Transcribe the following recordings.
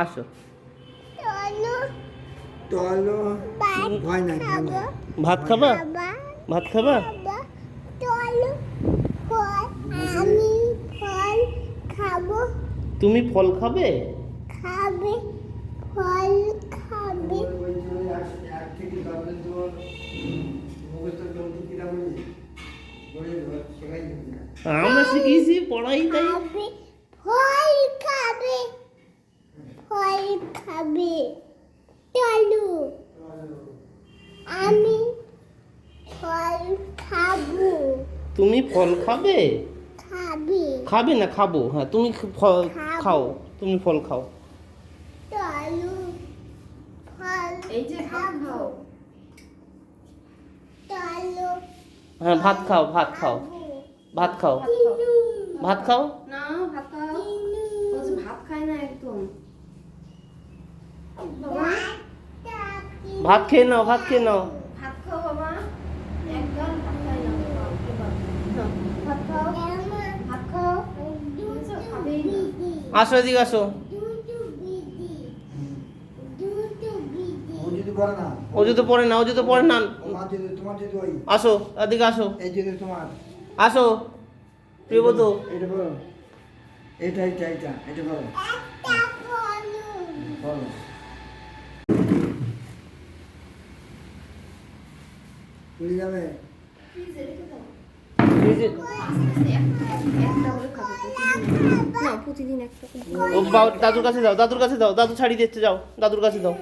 আসো। ভাত খাবা? ভাত খাবা? আমি ফল খাবো। তুমি ফল খাবে? খাবে ফল খাবে। আমরা শিখিয়েছি পড়াই তাই। খাবে ফল খাবে ফল খাবে। চলো আমি ফল খাবো। তুমি ফল খাবে? খাবে খাবে না খাবো। হ্যাঁ তুমি ফল খাবো। খাও, তুমি ফল খাও। চলো ফল এই যে ভাত খাবো। খাও। চলো হ্যাঁ ভাত খাও, ভাত খাও, ভাত খাও, ভাত খাও। না ভাত খাও। বলছে ভাত খায় না একদম। বাবা ভাত খেয়ে নাও, ভাত খেয়ে নাও। ভাত খাও বাবা। একদম ভাত খায় না বাবা। এবার নাও, ভাত খাও। ভাত খাও। বলছে খাবেই না। আসো এদিকে আসো। ও যদি পড়ে না, ও যদি পড়ে না। আসো এদিকে আসো, আসো প্রিয়বধূ। এটা বলো, এটা এটা এটা এটা বলো, বলো। পুরি যাবে? ফ্রিজে রেখে দাও। ফ্রিজে একটা করে খাবে প্রতিদিন। না প্রতিদিন একটা করে। ও দাদুর কাছে দাও, দাদুর কাছে দাও, দাদু ছাড়ি দিচ্ছে, যাও দাদুর কাছে দাও।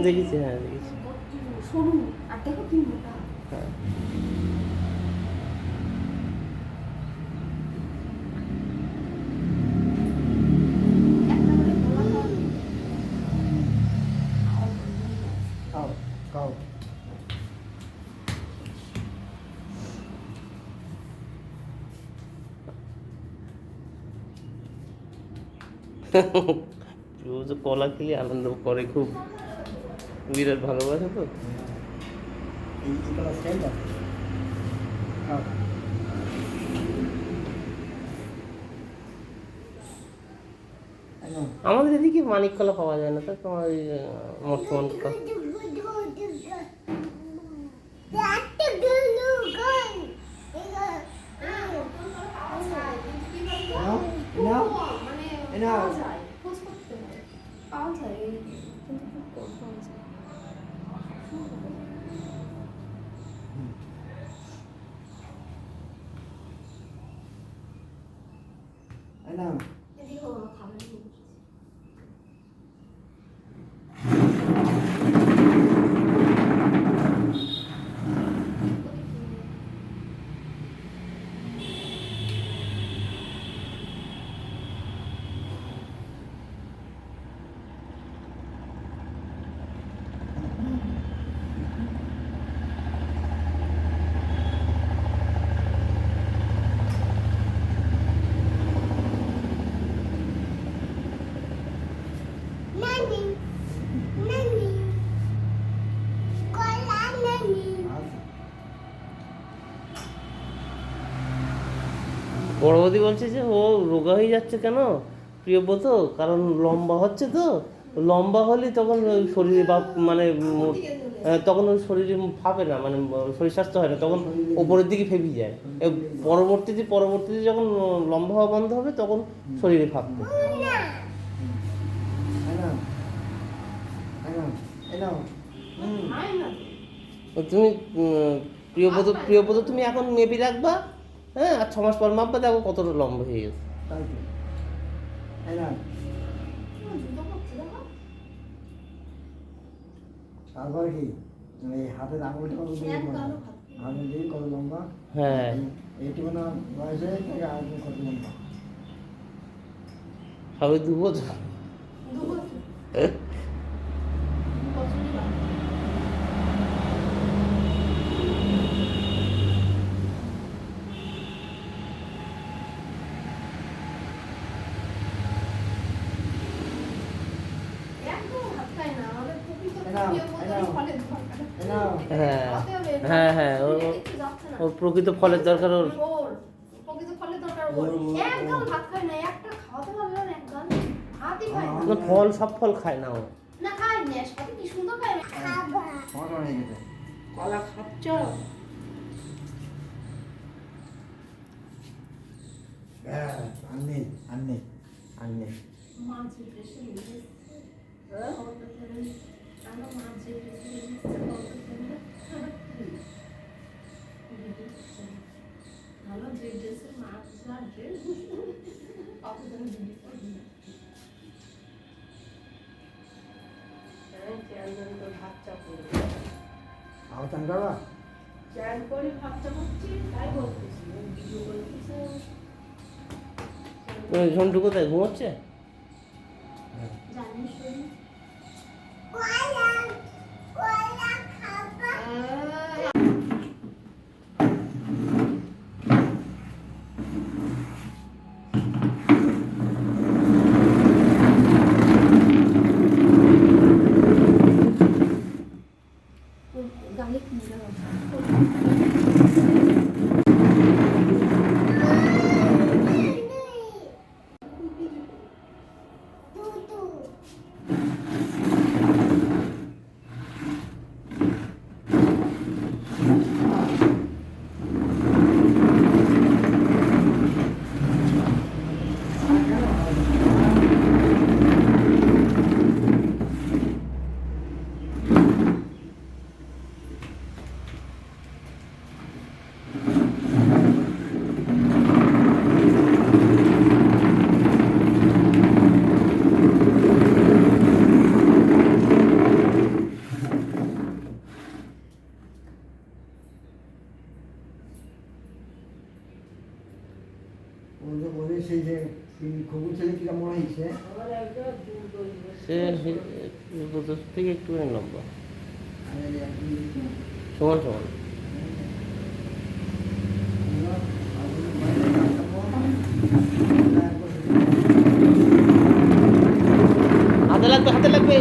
দেখেছি, হ্যাঁ দেখেছি। সরু আর দেখো কি মোটা। হ্যাঁ একটা করে কলা খাও। খাও খাও। ও যে কলা খেলে আনন্দ করে খুব, বিরাট ভালোবাসে তো। এই কলা খেয়ে দাও। খাও। এই নাও। আমাদের এদিকে মানিক কলা পাওয়া যায় না, তো তোমার ওই মর্তমান কলা। নাও, নাও, মানে এই নাও। পাওয়া যায়, খোঁজ করতে হয়। পাওয়া যায় কিন্তু খুব কম পাওয়া যায়। এই নাও। এদিকে বাবা খাবে না। বড় বৌদি বলছে যে ও রোগা হয়ে যাচ্ছে কেন প্রিয়ব্রত, কারণ লম্বা হচ্ছে তো, লম্বা হলে তখন ওই শরীরে বা মানে তখন ওই শরীরে ফাঁপে না, মানে শরীর স্বাস্থ্য হয় না, তখন ওপরের দিকে ফেপে যায়। পরবর্তীতে যখন লম্বা হওয়া বন্ধ হবে তখন শরীরে ফাঁপবে। এই নাও। এই নাও। এই নাও। খায় না তো। তুমি প্রিয়ব্রত তুমি এখন মেপে রাখবা, হ্যাঁ, আর 6 মাস পর মাপবা, দেখো কতটা লম্বা হয়ে গেছে। তাই তো। এই নাও। জুতো পরছে দেখো। তারপরে কি এই হাতের আঙুলটা কত দিয়ে এক কালো লম্বা? আঙুল দিয়ে কত লম্বা? হ্যাঁ এইটুকু না বয়সে থেকে আঙুল কত লম্বা? সবে 2 বছর। দু বছর। বছরই বাকি। হ্যাঁ হ্যাঁ কিছু যাচ্ছে না। ওর প্রকৃত ফলের দরকার ওর। ওর প্রকৃত ফলের দরকার ওর। এক গাল ভাত খায় না, একটা খাওয়াতে পারলো না, এক গাল ভাতই খায় না। না ফল সব ফল খায় না ও। না খায় না, সাথে কি সুন্দর খায়। খাবা আমার অনেক গেছে কলা খাচ্ছ? আননি আননি আননি মাঝে প্রেশার নিয়ে আমার মাঝে প্রেশার ভালো যে ড্রেসের মাছ আর ড্রেস অপশন দিবি ভাত চাপড় আওতান বাবা চ্যান করে ভাত চাপড়ছি তাই বলতেছি ভিডিও করতেছি। ঝন্টু কোথায় ঘুমোচ্ছে? জানিস কলা কলা খাবা গালে কি দুধু ওদের সেই যে খবর ছেলে কিরম মনে হয়েছে সে তোর থেকে একটুখানি লম্বা, আমি সমান সমান। হাতে লাগবে, হাতে লাগবে।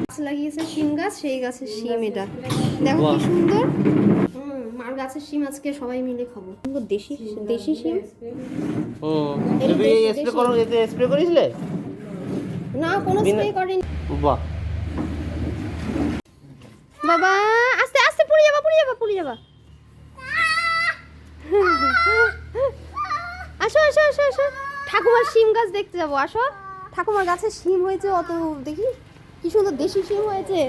গাছ লাগিয়েছে শিম গাছ, সেই গাছের শিম এটা দেখো কি বাহ। সুন্দর। মার গাছের শিম আজকে সবাই মিলে খাবো। সুন্দর দেশি দেশি শিম। স্প্রে করো, এতে স্প্রে করেছিলে? না কোনো স্প্রে করেনি বাহ। বাবা। আস্তে আস্তে পড়ে যাবা পড়ে যাবা পড়ে যাবা। আসো আসো আসো আসো, ঠাকুমার শিম গাছ দেখতে যাবো। আসো, ঠাকুমার গাছে শিম হয়েছে অত, দেখি কি সুন্দর দেশি শিম হয়েছে।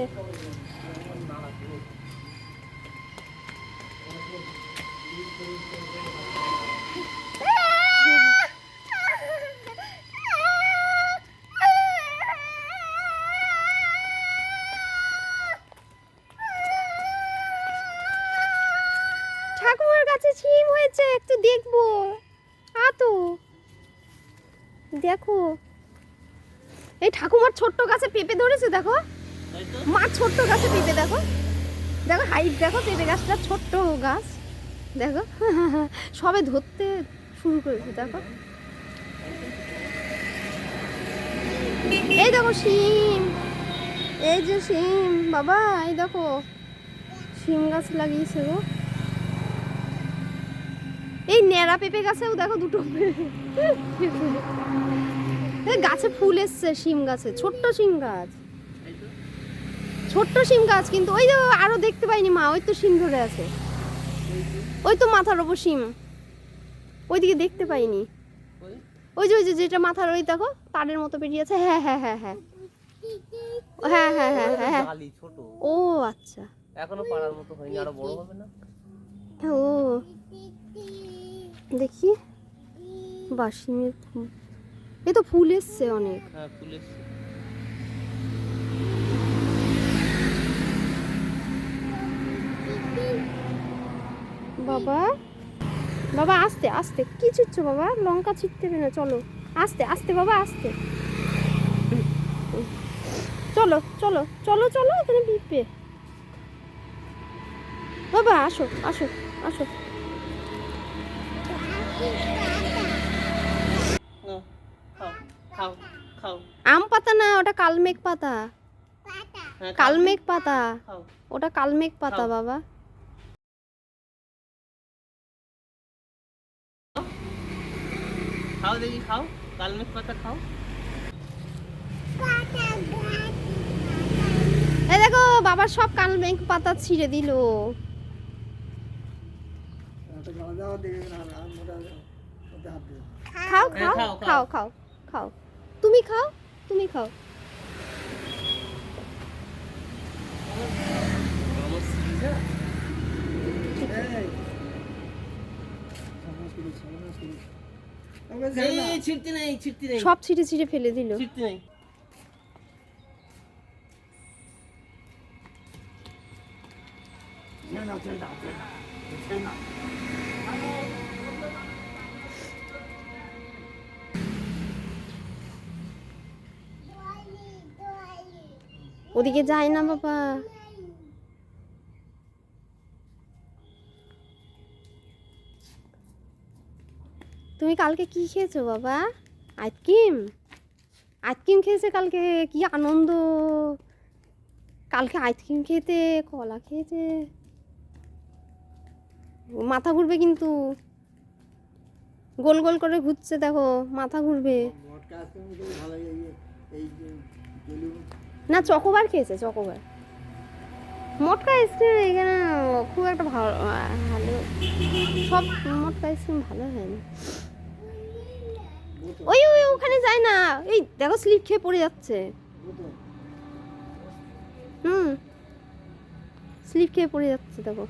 ঠাকুমার গাছে শিম হয়েছে, একটু দেখবো। আতো দেখো, এই ঠাকুমার ছোট্ট গাছে পেঁপে ধরেছে দেখো। মা ছোট্ট গাছে পেঁপে দেখো, দেখো হাইট দেখো, পেঁপে গাছটা ছোট্ট গাছ দেখো। সবে ধরতে শুরু করেছে দেখো। এই দেখো শিম, এই যে শিম বাবা, এই দেখো শিম গাছ লাগিয়েছে গো। এই ন্যাড়া পেঁপে গাছেও দেখো দুটো গাছে ফুল এসছে। শিম গাছে ছোট্ট শিম গাছ, ছোট্ট শিম গাছ, কিন্তু ওই যে আরো দেখতে পাইনি মা, ওই তো শিম ধরে আছে, ওই তো মাথার ওপর শিম, ওইদিকে দেখতে পাইনি। ওই যে যেটা মাথার ওই দেখো তারের মতো বেরিয়েছে। হ্যাঁ হ্যাঁ হ্যাঁ হ্যাঁ হ্যাঁ হ্যাঁ হ্যাঁ হ্যাঁ। ডালি ছোট, ও আচ্ছা, এখনো পাড়ার মতো হয়নি, আরো বড় হবে না? ও দেখি বা শিমের এ তো ফুল এসছে অনেক। হ্যাঁ ফুল এসছে। বাবা বাবা আস্তে আস্তে, কি ছিটছ বাবা? লঙ্কা ছিটতে হবে না, চলো আস্তে আস্তে বাবা আস্তে। চলো চলো চলো চলো, এখানে পিঁপড়ে। বাবা আসো আসো আসো পাতা না, ওটা কালমেঘ পাতা। পাতা হ্যাঁ, কালমেঘ পাতা, খাও ওটা কালমেঘ পাতা খাও। বাবা। খাও দেখি, খাও কালমেঘ পাতা খাও। পাতা এই দেখো বাবার সব কালমেঘ পাতা ছিঁড়ে দিল। একটা গালা দেওয়া দেখে না আর মোটা ওতে হাত দিয়ে খাও হ্যাঁ, খাও খাও, খাও খাও খাও, তুমি খাও, তুমি খাও। এই সমাজ করি আমরা ছেড়ে না এই ছিটতে নেই, ছিটতে নেই, সব ছিঁড়ে ছিঁড়ে ফেলে দিল। ছিটতে নেই। ছেড়ে না ছেড়ে না ছেড়ে না ছেড়ে না ওদিকে যায় না বাবা। তুমি কালকে কি খেয়েছো বাবা? আইসক্রিম, আইসক্রিম খেয়েছে কালকে, কি আনন্দ। কালকে আইসক্রিম খেতে, কলা খেয়েছে। মাথা ঘুরবে কিন্তু, গোল গোল করে ঘুরছে দেখো, মাথা ঘুরবে। মটকা আইসক্রিম তো ভালো এই যে বেলুন না চকোবার খেয়েছে, চকোবার। মটকা আইসক্রিম এখানে খুব একটা ভালো ভালো, সব মটকা আইসক্রিম ভালো হয় না। ওই ওই ওখানে যায় না, এই দেখো স্লিপ খেয়ে পড়ে যাচ্ছে। বোতল হুম, স্লিপ খেয়ে পড়ে যাচ্ছে দেখো।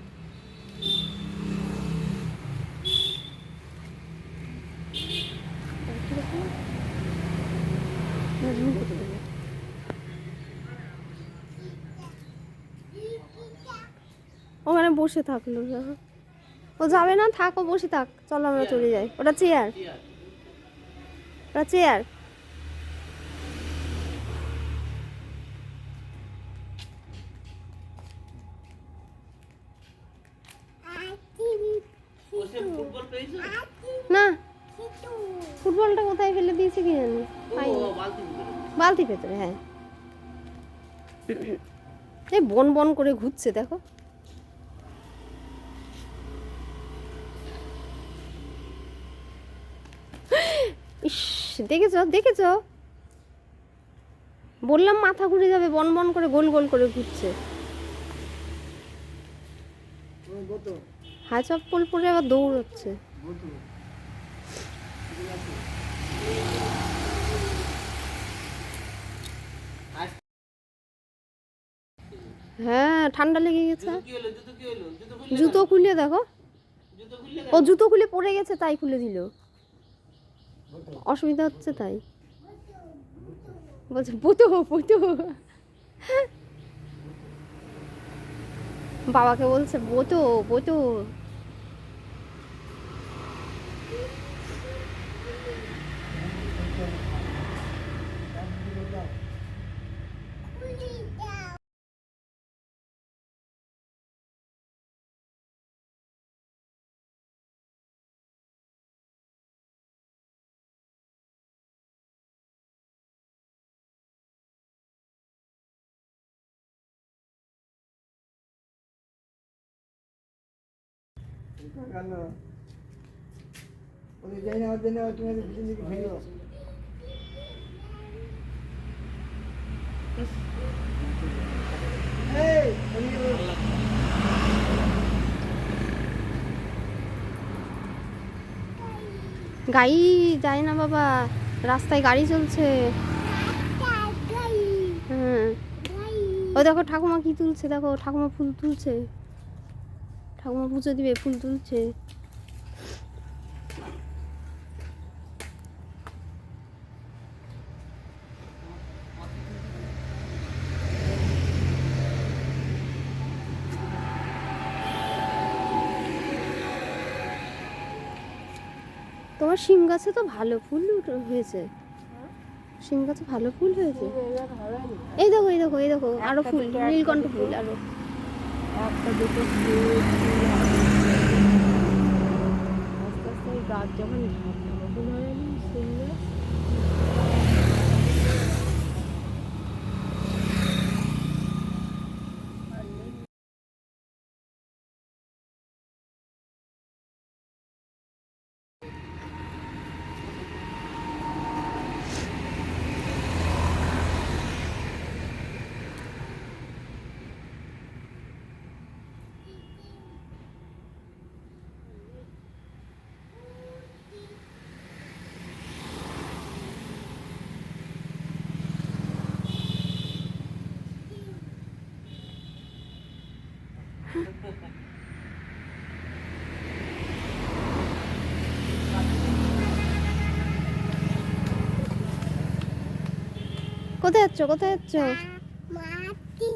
ওখানে বসে থাকলো, ও যাবে না, থাকো বসে থাক, চলো আমরা চলে যাই। ওটা চেয়ার, ওটা চেয়ার। বসে ফুটবল পেয়েছো? না, ফুটবলটা কোথায় ফেলে দিয়েছে কি জানি, পাইনি। ও, বালতি ভিতরে। বালতি ভেতরে, হ্যাঁ। এই বন বন করে ঘুরছে দেখো। ইস, দেখেছো দেখেছো, বললাম মাথা ঘুরে যাবে, বন বন করে গোল গোল করে ঘুরছে। ওই বোতল হাই চপ্পল পরে আবার দৌড়চ্ছে। বোতল হ্যাঁ, ঠান্ডা লেগে গেছে। জুতো কি হলো, জুতো কি হলো? জুতো খুললে না? জুতো খুলে দেখো, জুতো খুললে ও কেন? জুতো খুলে পড়ে গেছে তাই খুলে দিল, বোতল অসুবিধা হচ্ছে তাই বলছে। পুতো পুতো, বাবাকে বলছে বোতো বোতো। গেল ওই যাই না জন্য তুমি পিছন দিকে ফেলো এই গাড়ি যায় না বাবা, রাস্তায় গাড়ি চলছে। হ্যাঁ, ওই দেখো ঠাকুমা কি তুলছে, দেখো ঠাকুমা ফুল তুলছে, ঠাকুমা পুজো দিবে, ফুল তুলছে। তোমার শিম গাছে তো ভালো ফুল হয়েছে, শিম গাছে ভালো ফুল হয়েছে। এই দেখো এই দেখো এই দেখো, আরো ফুল, নীলকণ্ঠ ফুল আরো। একটা দুটো ফুল আস্তে আস্তে ওই গাছ যখন নতুন হয়, শিম গাছ কোথায় যাচ্ছ কোথায় যাচ্ছ? মাটি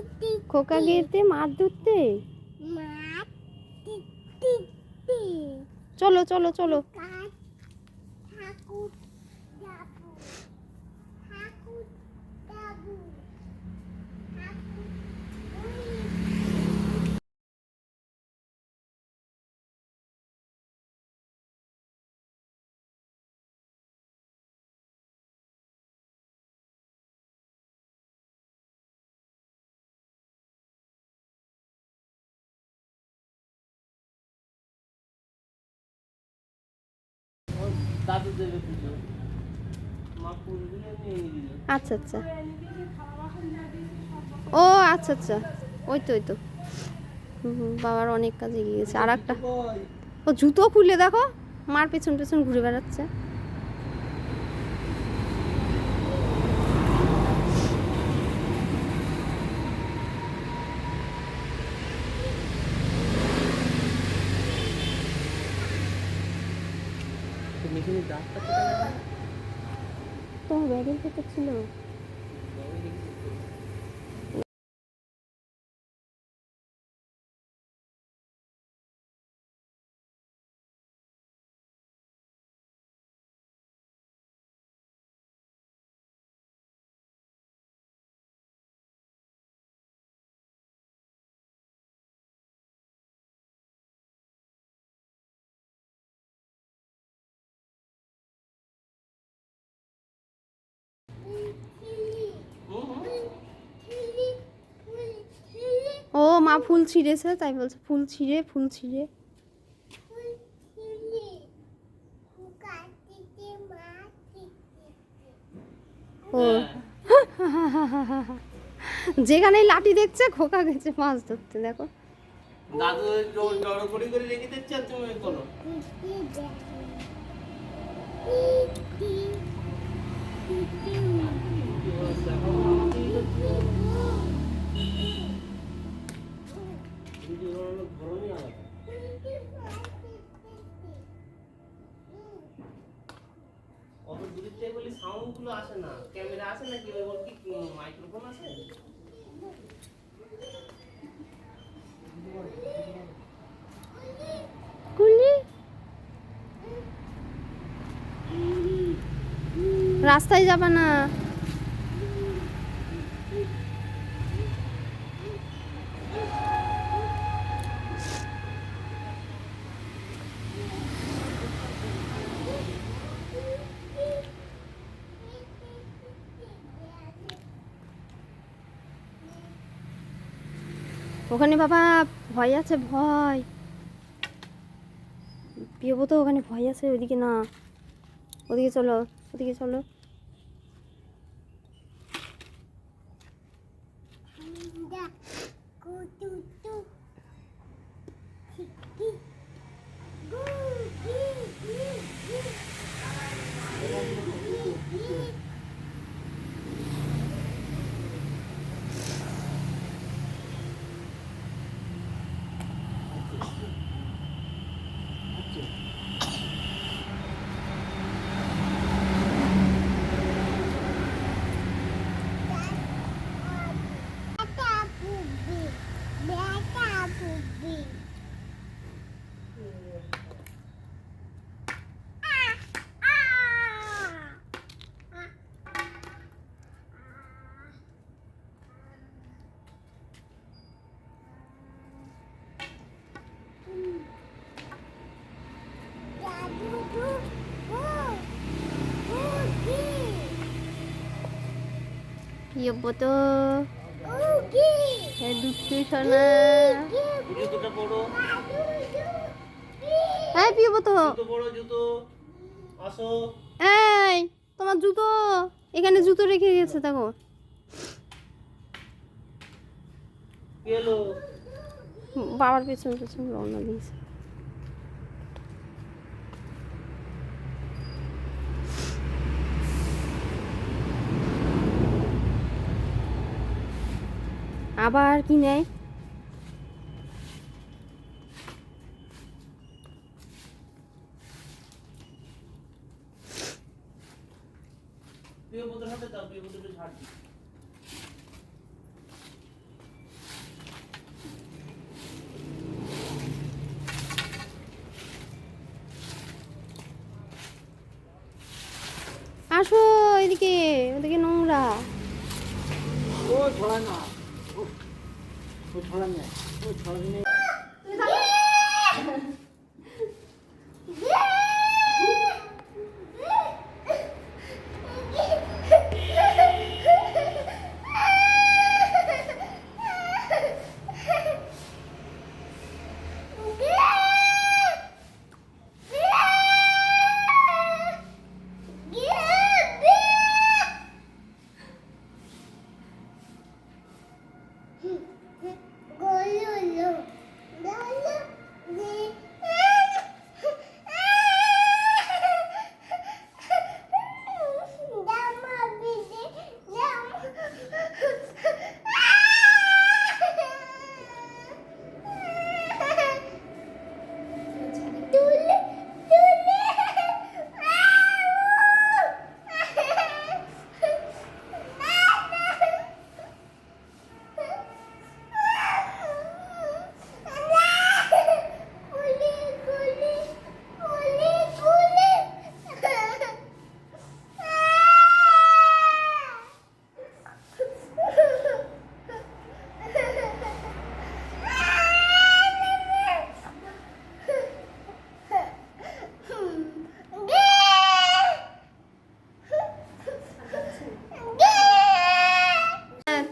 খোকা গেতে মাছ ধরতে। মাটি চলো চলো চলো। কাঠ ঠাকুর যাবো ঠাকুর যাবো ঠাকুর দাদু দেবে পুজো, মা ফুলগুলো নিয়ে দিল। আচ্ছা আচ্ছা, ও আচ্ছা আচ্ছা, ওই তো ওই তো। বাবার অনেক কাজে গিয়েছে। আর একটা ও জুতো খুলে দেখো, মার পেছন পেছন ঘুরে বেড়াচ্ছে। তুমি এখানে দাঁতটা কোথায় লাগালে? তোমার ব্যাগের ভেতর ছিল। ও মা ফুল ছিঁড়েছে তাই বলছে, ফুল ছিঁড়ে ফুল ছিঁড়ে। ও যেখানে লাঠি দেখছে খোকা গেছে মাছ ধরতে। দেখো দাদু জড়ো করে রেখে দিচ্ছে আর তুমি করো। অত দূরের থেকে বলি সাউন্ড গুলো আসে না, ক্যামেরা আসে নাকি, ওর কি মাইক্রোফোন আছে? কুলি রাস্তায় যাবা না। ওখানে বাবা ভয় আছে, ভয়। প্রিয়বো তো ওখানে ভয় আছে, ওইদিকে না, ওদিকে চলো, ওদিকে চলো। প্রিয়ব্রত দুষ্টু সোনা। জুতোটা পরো, এই প্রিয়ব্রত, জুতো পরো, জুতো আসো। এই তোমার জুতো এখানে, জুতো রেখে গেছে দেখো। কি হলো? বাবার পেছন পেছন রওনা দিয়েছে। আবার কি নেয়? প্রিয় পুত্র হাতে দাও, প্রিয় পুত্রকে ছাড় দিই। আসো এদিকে, ওদিকে নোংরা। ও ছড়া না, ও ছড়া নেই, ও ছড়া নেই।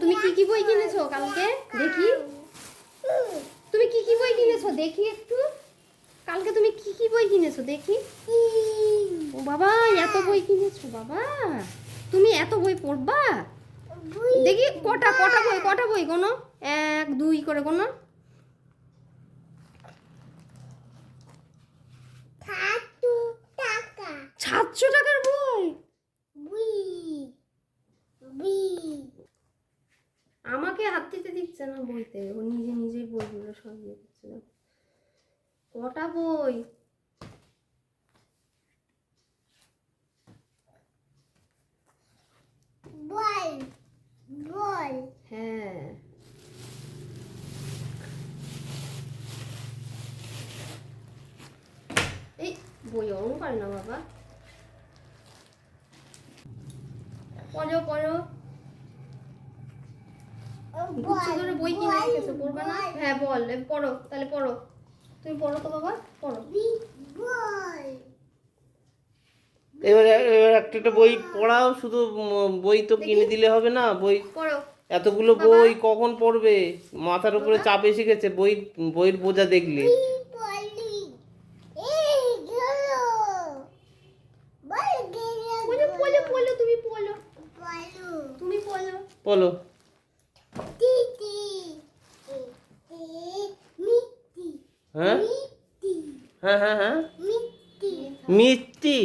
তুমি কি কি বই কিনেছো কালকে দেখি? তুমি কি কি বই কিনেছো দেখি একটু। কালকে তুমি কি কি বই কিনেছো দেখি? ও বাবা, এত বই কিনেছো বাবা, তুমি এত বই পড়বা? দেখি কটা বই গোনো, 1 2 করে গোনো। 700 টাকার বই? আমাকে হাত দিতে দিচ্ছে না বইতে, ও নিজেই বইগুলো সব দিয়ে দিচ্ছে। কটা বই? হ্যাঁ, এই বই অন করে না বাবা, পড়ো। গুচ্ছ করে বই কিনে রেখেছো, পড়বে না? হ্যাঁ বল, পড়ো তাহলে, পড়ো তুমি, পড়ো তো বাবা, পড়ো। এবার একটা বই পড়াও, শুধু বই তো কিনে দিলে হবে না, বই পড়ো। এতগুলো বই কখন পড়বে? মাথার উপরে চাপ এসে গেছে বইয়ের বোঝা দেখলে। পড়ো তুমি পড়ো। বলো। হ্যাঁ হ্যাঁ, মিষ্টি।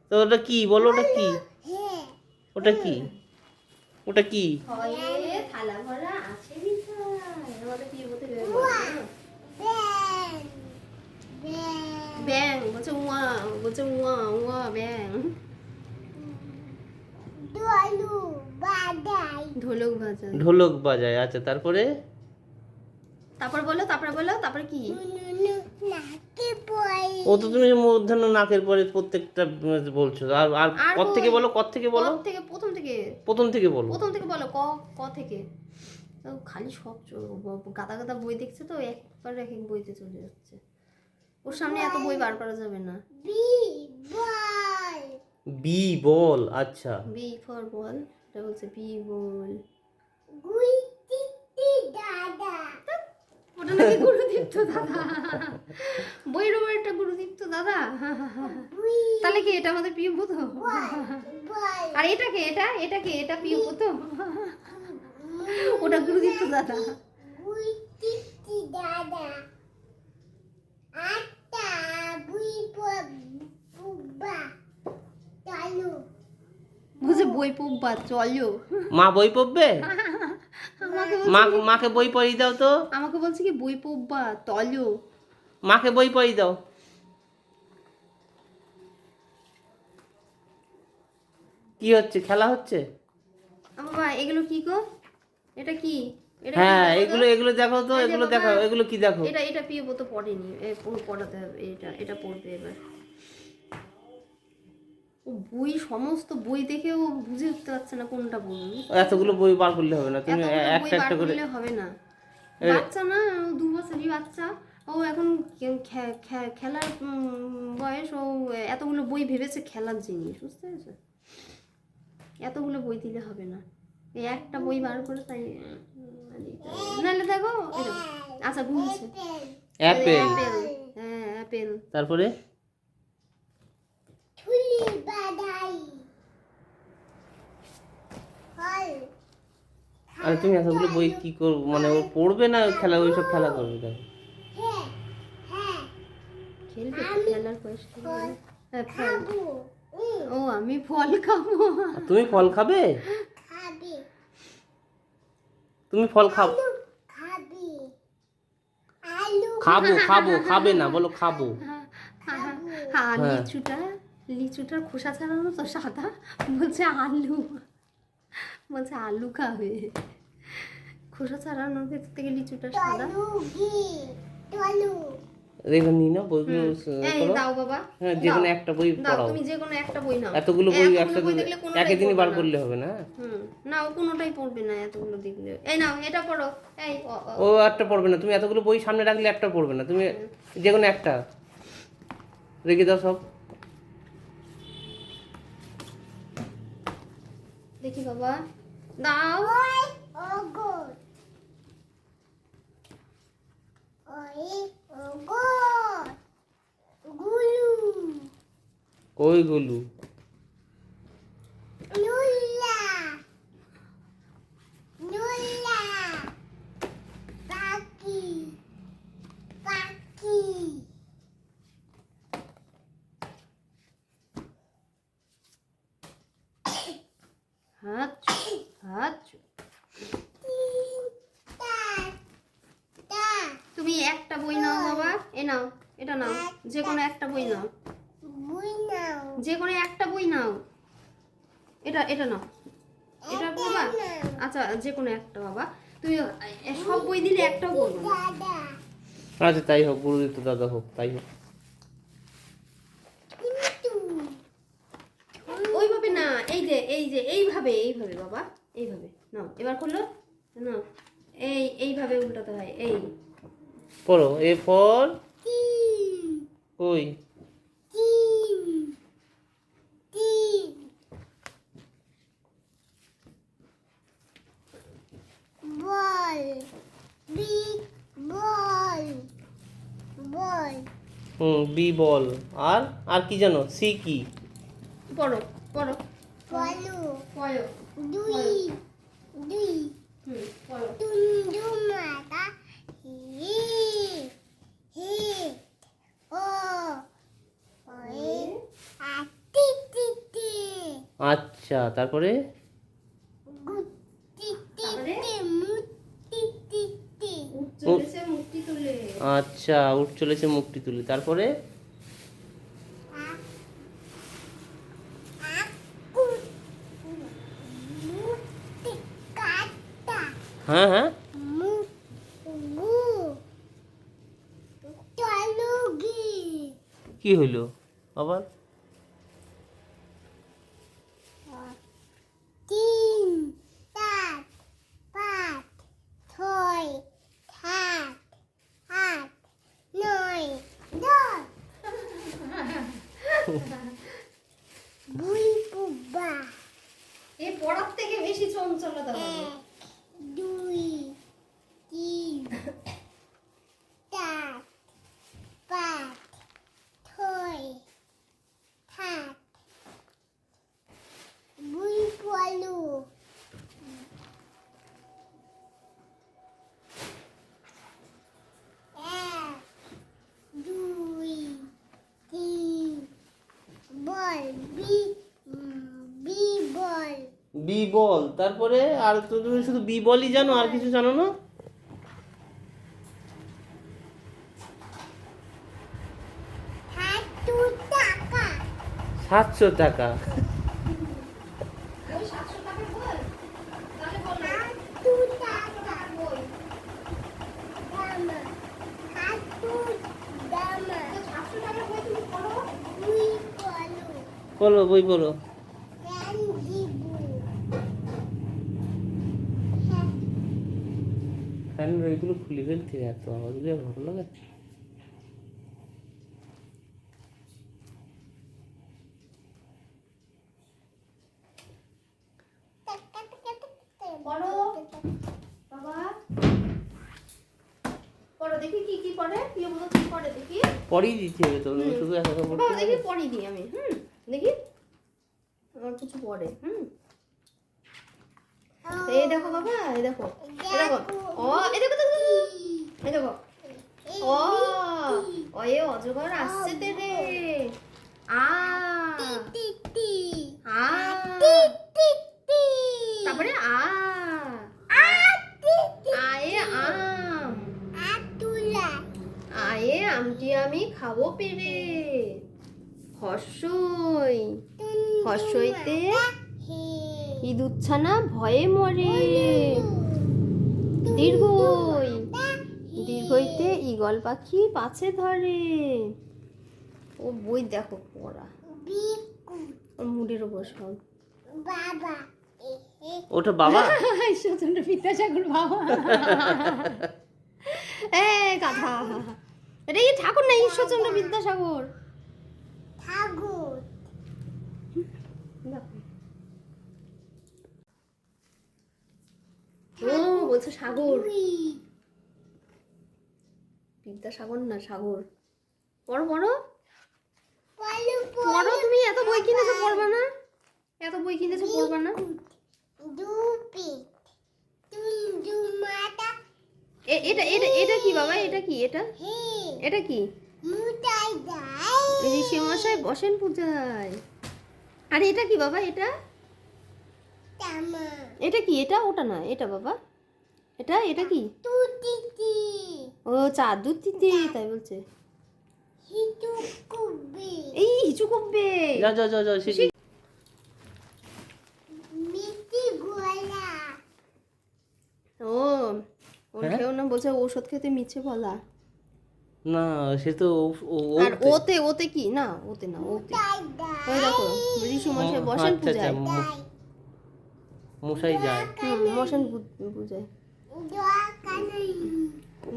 তো ওটা কি বলো, ওটা কি? ওটা কি? থালা ভরা আছে মিঠাই, আমাদের বিয়ে হতে ব্যাং বলছে, উয়া ব্যাং। ঢোলক বাজায়। আচ্ছা, তারপরে তারপরে কি? ও তো তুমি মূর্ধন্য নাকের পরে প্রত্যেকটা বলছো। আর কত থেকে বলো, প্রথম থেকে বলো। ক থেকে। তো খালি সব গাদা বই দেখছে তো, একবার এক বইতে চলে যাচ্ছে। ওর সামনে এত বই বার করা যাবে না। বি বল। আচ্ছা, বি ফর বল, এটা বলছে বি বল। ওটা নাকি গুরুদীপ্ত দাদা, বইয়ের উপর একটা গুরুদীপ্ত দাদা। তাহলে কি এটা আমাদের প্রিয় বোধ? আর এটা প্রিয় বোধ, ওটা গুরুদীপ্ত দাদা। বুঝে বই পড়বা, চলো। মা বই পড়বে? আমাকে মাকে বই পড়িয়ে দাও তো। আমাকে বলছে কি বই পড়বা, চলো। মাকে বই পড়িয়ে দাও। কি হচ্ছে? খেলা হচ্ছে? বাবা এগুলো কি গো? এটা কি? হ্যাঁ, এগুলো দেখো তো, এগুলো দেখো, এগুলো কি দেখো? এটা প্রিয় তো পড়েনি, পড়াতে হবে, এটা পড়বে এবার। ও বই সমস্ত বই দেখেও বুঝে উঠতে পারছে না কোনটা বই। এতগুলো বই বার করলে হবে না, তুমি এতগুলো বই একটা বার একটা করে। করলে হবে না। বাচ্চা না, ও 2 বছরই বাচ্চা, ও এখন খেলার বয়স, ও এতগুলো বই ভেবেছে খেলার জিনিস, বুঝতে পেরেছো? এতগুলো বই দিলে হবে না, এই একটা বই বার করে তাই নাহলে দেখো এই দেখো। আচ্ছা ঘুমছে। অ্যাপেল। অ্যাপেল, হ্যাঁ অ্যাপেল। তারপরে তুলি বাদাই ফল আরে তুমি এতগুলো বই কি করবো, মানে ও পড়বে না খেলা, ওইসব খেলা করবে তাই? হ্যাঁ হ্যাঁ খেলবে তো, খেলার বয়স খেলবে না। হ্যাঁ, ফল। খাবো ও আমি ফল খাবো। আর তুমি ফল খাবে? খাবি তুমি ফল খাও? খাবি আলু খাবো খাবো, খাবে না, বলো খাবো। হ্যাঁ লিচুটার খোসা ছাড়ানো তো সাদা, বলছে আলু, বলছে আলু খাবে। খোসা ছাড়ানোর ভেতর থেকে লিচুটা সাদা। তলু ঘি তলু দেখে নি না বইগুলো এই করো। দাও বাবা, হ্যাঁ, যে কোনো একটা বই দাও, পড়াও। তুমি যে কোনো একটা বই নাও। এতগুলো বই এতগুলো একসাথে বই দেখলে কোনোটাই একই দিনই বার পড়বে না। করলে হবে না। না ও কোনোটাই পড়বে না এতগুলো দেখলে। এই নাও এটা পড়ো। এই ও একটা পড়বে না, তুমি এতগুলো বই সামনে রাখলে একটা পড়বে না, তুমি যে কোনো একটা রেখে দাও সব। দেখি বাবা, দাও। ওগো ওই ওগো গুলু কই গলু? নুল্লা নুল্লা পাখি পাখি হাত হাত। তুমি একটা বই নাও বাবা, এ নাও, এটা নাও, যে কোনো একটা বই নাও, যে কোনো একটা বই নাও। এটা এটা নাও, এটা বাবা। আচ্ছা যে কোনো একটা বাবা, তুমি সব বই দিলে একটাও পড়বে না। দাদা আচ্ছা তাই হোক, গুরুদত্ত দাদা হোক, তাই হোক। ওইভাবে না, এই যে এইভাবে এইভাবে বাবা, এইভাবে নাও। এবার করলো নাও, এইভাবে উল্টাতে হয়। এই পড়ো। এ ফর তিন কই? তিন তিন বল বিগ বল বল বি বল। আর কি জানো? সি কি? পড়ো পড়ো বলু পড়ো। দুই দুই পড়ো। টুন্ডু মাতা হি হি ও ওই আতি তি তি আচ্ছা, তারপরে গুটি তি তারপরে? তি মুটি তি তি চলেছে মুক্তি তুলে। আচ্ছা, উঠ চলেছে মুখটি তুলে। তারপরে আকু মুটি কাটা হ্যাঁ হ্যাঁ, মুগু তলুগি কি হইলো আবার? তিন চার পাঁচ ছয় সাত আট নয় দশ বুই পুব্বা এই পড়ার থেকে বেশি চঞ্চলতা হবে। এক দুই তিন চার পাঁচ ছয় সাত বুই পলু এক দুই তিন বল বি বি বল বি বল। তারপরে আর তো তুমি শুধু বি বলই জানো, আর কিছু জানো না? হাতু টাকা 700 টাকা। ওই 700 টাকা বল, তাহলে বলো হাতু টাকা বই। দামা হাতু দামা তো 700 টাকা বই তুমি পড়ো। বুই পলু বলো বই বলো। ফ্যান দিব ফ্যান এইগুলো খুলে ফেলতে এত আওয়াজ দিয়ে ভালো লাগে। পড়ো বাবা, পড়ো দেখি কি কি পড়ে, প্রিয়ব্রত কি পড়ে দেখি। পরেই দিতে হবে তো, শুধু একা একা পড়তে বাবা দেখি হবে। পড়ি দিই আমি, দেখি আমার কিছু পড়ে। এই দেখো বাবা, এই দেখো, এই দেখো, ও এই দেখো, দেখো, এই দেখো, ও ও এ অজগর আসছে তেরে। আ টিটি আ টিটি তারপরে আ আয়ে আম, আতুলা আয়ে আমটি আমি খাবো পেরে। হর্ষই, হর্ষইতে ইঁদুরছানা ভয়ে মরে। দীর্ঘই, দীর্ঘইতে ঈগল পাখি পাছে ধরে। ও বই দেখো পড়া, বিকু ওর মুডের ওপর সব। বাবা ওটা বাবা। ঈশ্বরচন্দ্র বিদ্যাসাগর বাবা। এ গাধা, এটা কি ঠাকুর না ঈশ্বরচন্দ্র বিদ্যাসাগর? ঠাকুর ও বলছে সাগর, উই বিদ্যাসাগর না সাগর। পড়ো পড়ো পলু পড়ো, তুমি এত বই কিনেছো পড়বা না? এত বই কিনেছো পড়বা না? দুপি তুন্দু মাতা এটা এটা এটা কি বাবা, এটা কি, এটা হে এটা কি? মুটাই দাই ঋষি মশাই বসেন পূজায়। আর এটা কি বাবা, এটা তামা এটা কি? এটা ওটা না, এটা বাবা, এটা এটা কি? তুতিতি ও চাঁদ দুধ দিতে তাই বলছে। হিতু কুবি এই হিচু করবে। যাও যাও যাও যাও শিখি। মিটি গোলা ও ওর হ্যাঁ? খেও না, বলছে ঔষধ খেতে মিছে বলা। না সে তো আর ওতে ওতে কি না, ওতে না, ওতে তাই ওই দাই দেখো ঋষি মশাই বসেন আচ্ছা আচ্ছা পূজায়। দাই মশাই যায়। বসেন পূজায়। দোয়া কানাই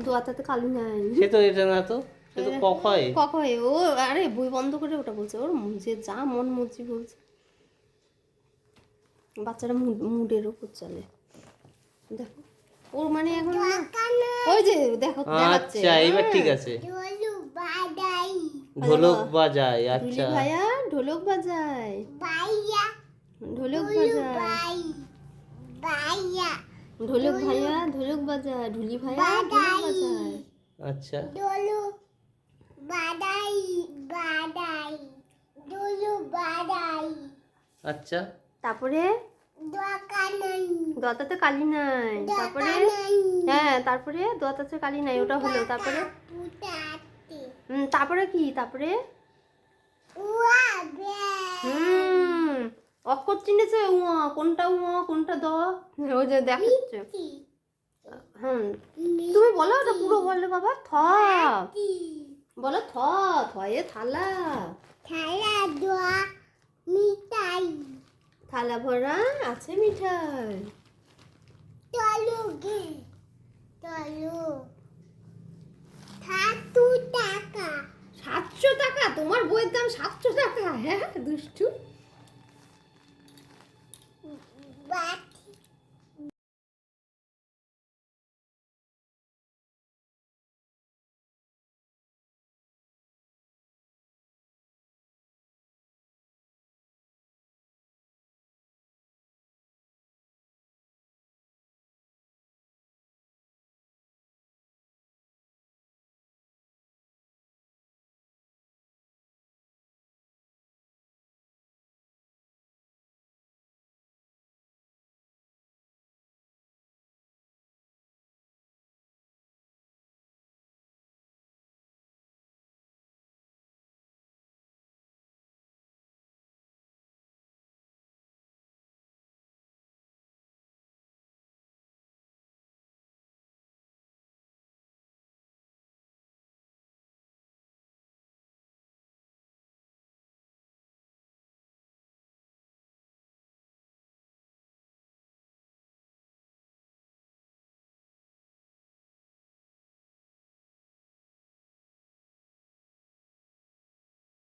দোয়াতে কালি নাই। সে তো এটা না তো, সে তো কক হয়। কখন ও আরে বই বন্ধ করে ওটা বলছে, ওর যে যা মন মর্জি বলছে। বাচ্চারা মুডের উপর চলে দেখো, ওর মানে এখন না, ওই যে দেখো দেখাচ্ছে। আচ্ছা এবার ঠিক আছে। দোলু বাদাই ঢোলক বাজায়, ঢুলি আচ্ছা। ভাইয়া ঢোলক বাজায়, বাইয়া ঢোলক দোলু বাজায়, বাই বাইয়া ঢোলক ভাইয়া ঢোলক বাজায়, ঢুলি ভাইয়া ঢোলক বাজায়। আচ্ছা দোলু বাদাই বাদাই দোলু বাদাই আচ্ছা তারপরে দোয়া কানাই দতাতে কালি নাই, তারপরে হ্যাঁ তারপরে দতাতে কালি নাই, ওটা হলো। তারপরে পুতাতে তারপরে কি? তারপরে উয়া বে অক্ষর চিনেছে, উয়া কোনটা, উয়া কোনটা দ, ওই যে দেখাচ্ছে। তুমি বলো ওটা পুরো বললে বাবা। থ বলো, থ থয়ে থালা, থালা দোয়া মিঠাই থালা ভরা আছে মিঠাই। তলু গে তলু থাতু টাকা 700 টাকা? তোমার বইয়ের দাম 700 টাকা? হ্যাঁ দুষ্টু। বাত